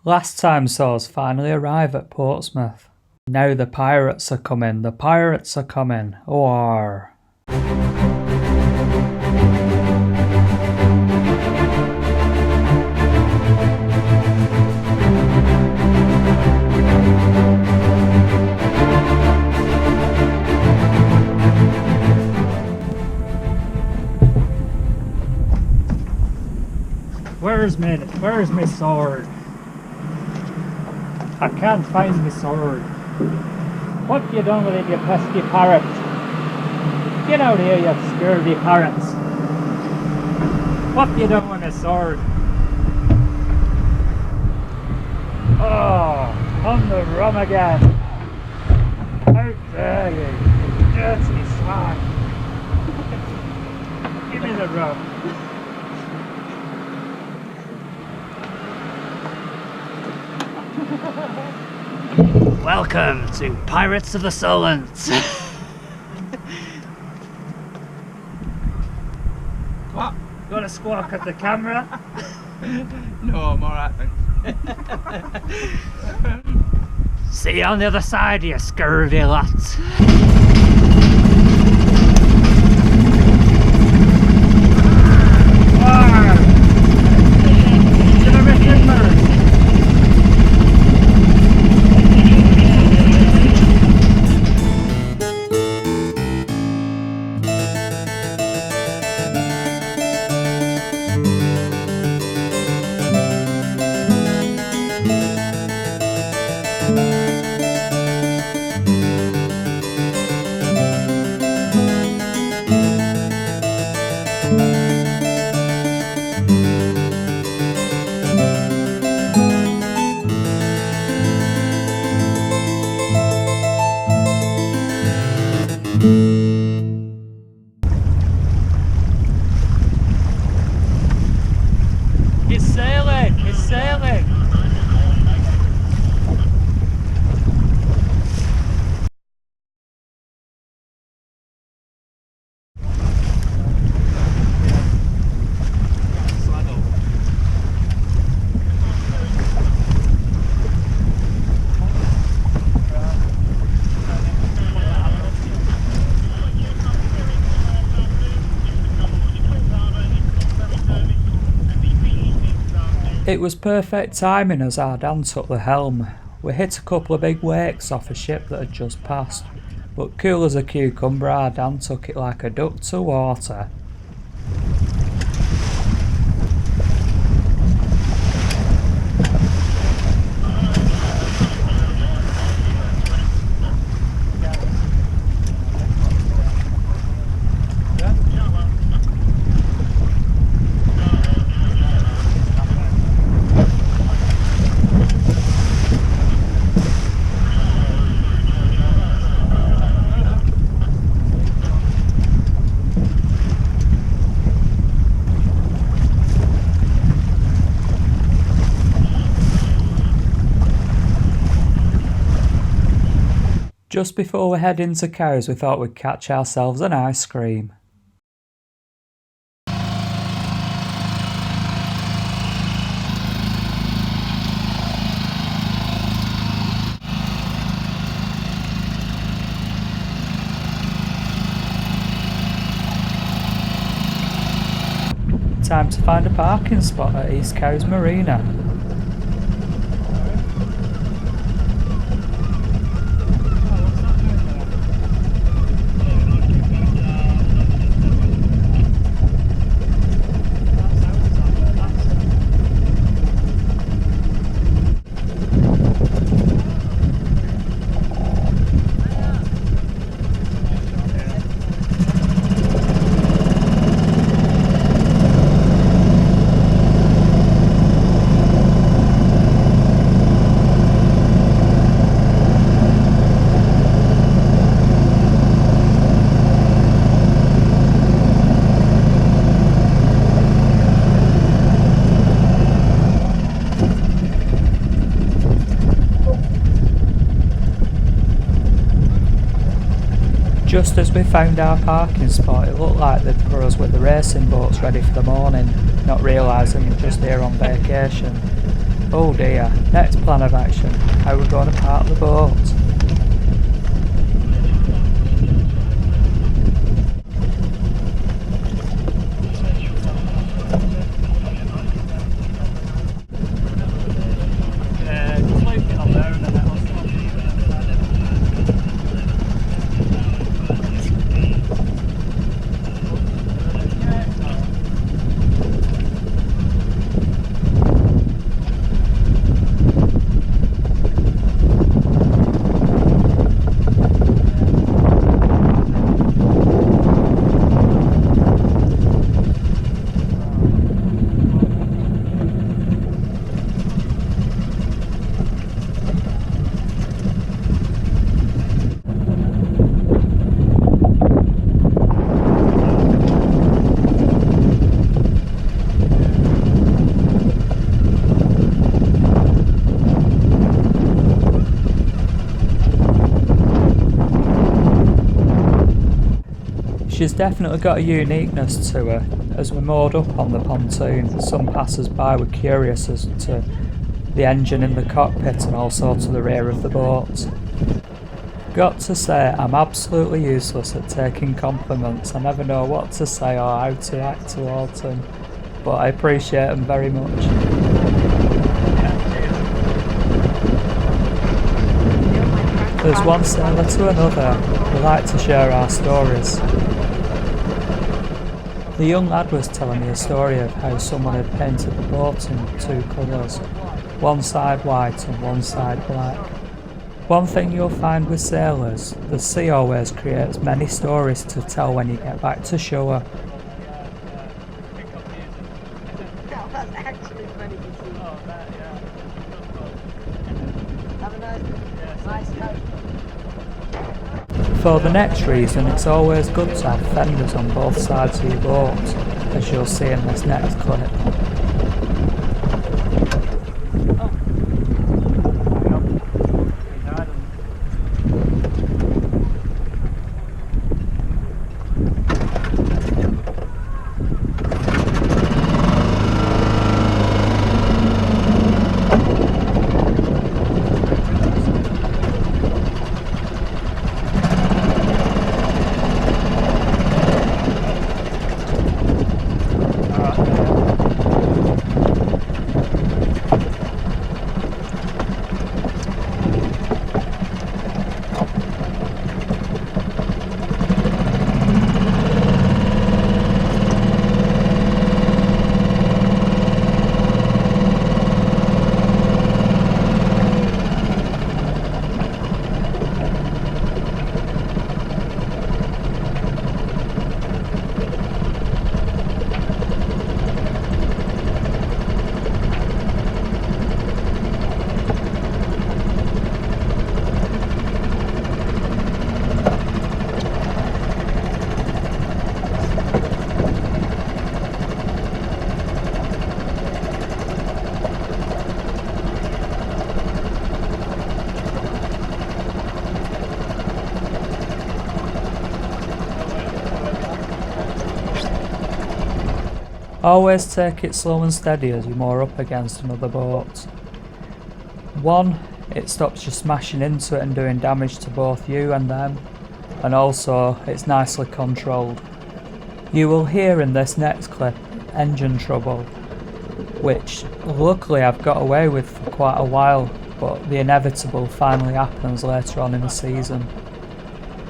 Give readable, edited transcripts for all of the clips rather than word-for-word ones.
Last time saw us finally arrive at Portsmouth. Now the pirates are coming, the pirates are coming. Oar. Where's my sword? I can't find my sword. What have you done with it, you pesky parrot? Get out here, you scurvy parrots. What have you done with my sword? Oh, on the run again. How dare you, dirty swine. Give me the rum. Welcome to Pirates of the Solent. What? Got a squawk at the camera? No, I'm alright, thanks. See you on the other side, you scurvy lads. It's sailing! It was perfect timing as our Dan took the helm. We hit a couple of big wakes off a ship that had just passed, but cool as a cucumber, our Dan took it like a duck to water. Just before we head into Cowes, we thought we'd catch ourselves an ice cream. Time to find a parking spot at East Cowes Marina. Just as we found our parking spot, it looked like they'd put us with the racing boats ready for the morning, not realising we're just here on vacation. Oh dear, next plan of action. How we're going to park the boat. Just leave it on there and then it'll stop. She's definitely got a uniqueness to her. As we moored up on the pontoon, some passers-by were curious as to the engine in the cockpit and also to the rear of the boat. Got to say, I'm absolutely useless at taking compliments. I never know what to say or how to act towards them, but I appreciate them very much. There's one sailor to another. We like to share our stories. The young lad was telling me a story of how someone had painted the boat in two colours, one side white and one side black. One thing you'll find with sailors, the sea always creates many stories to tell when you get back to shore. That's actually funny to see. Have a nice coat. For the next reason, it's always good to have fenders on both sides of your boat, as you'll see in this next clip. Always take it slow and steady as you moor up against another boat. One, it stops you smashing into it and doing damage to both you and them, and also it's nicely controlled. You will hear in this next clip engine trouble, which luckily I've got away with for quite a while, but the inevitable finally happens later on in the season.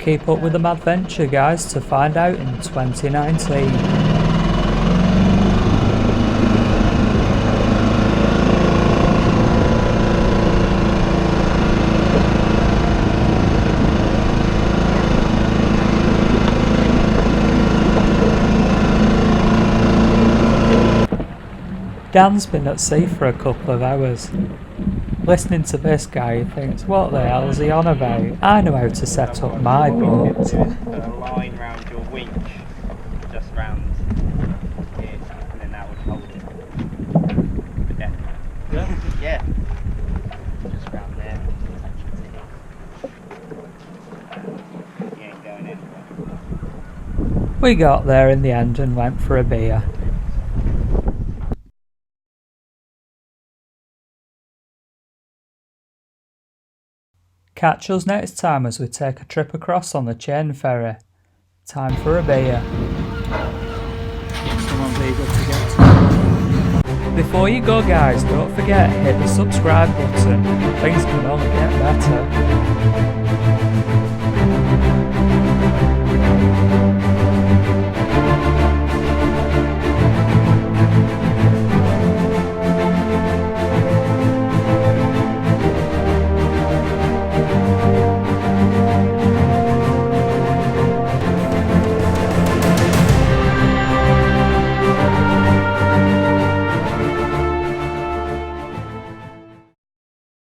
Keep up with the Madventure, guys, to find out in 2019. Dan's been at sea for a couple of hours. Listening to this guy, he thinks, what the hell is he on about? I know how to set up my boat. Put a line round your winch, just round here, and then that would hold it. But definitely. Yeah? Yeah. Just round there. You ain't going anywhere. We got there in the end and went for a beer. Catch us next time as we take a trip across on the chain ferry. Time for a beer. Someone's eager to get to. Before you go guys, don't forget hit the subscribe button. Things can only get better.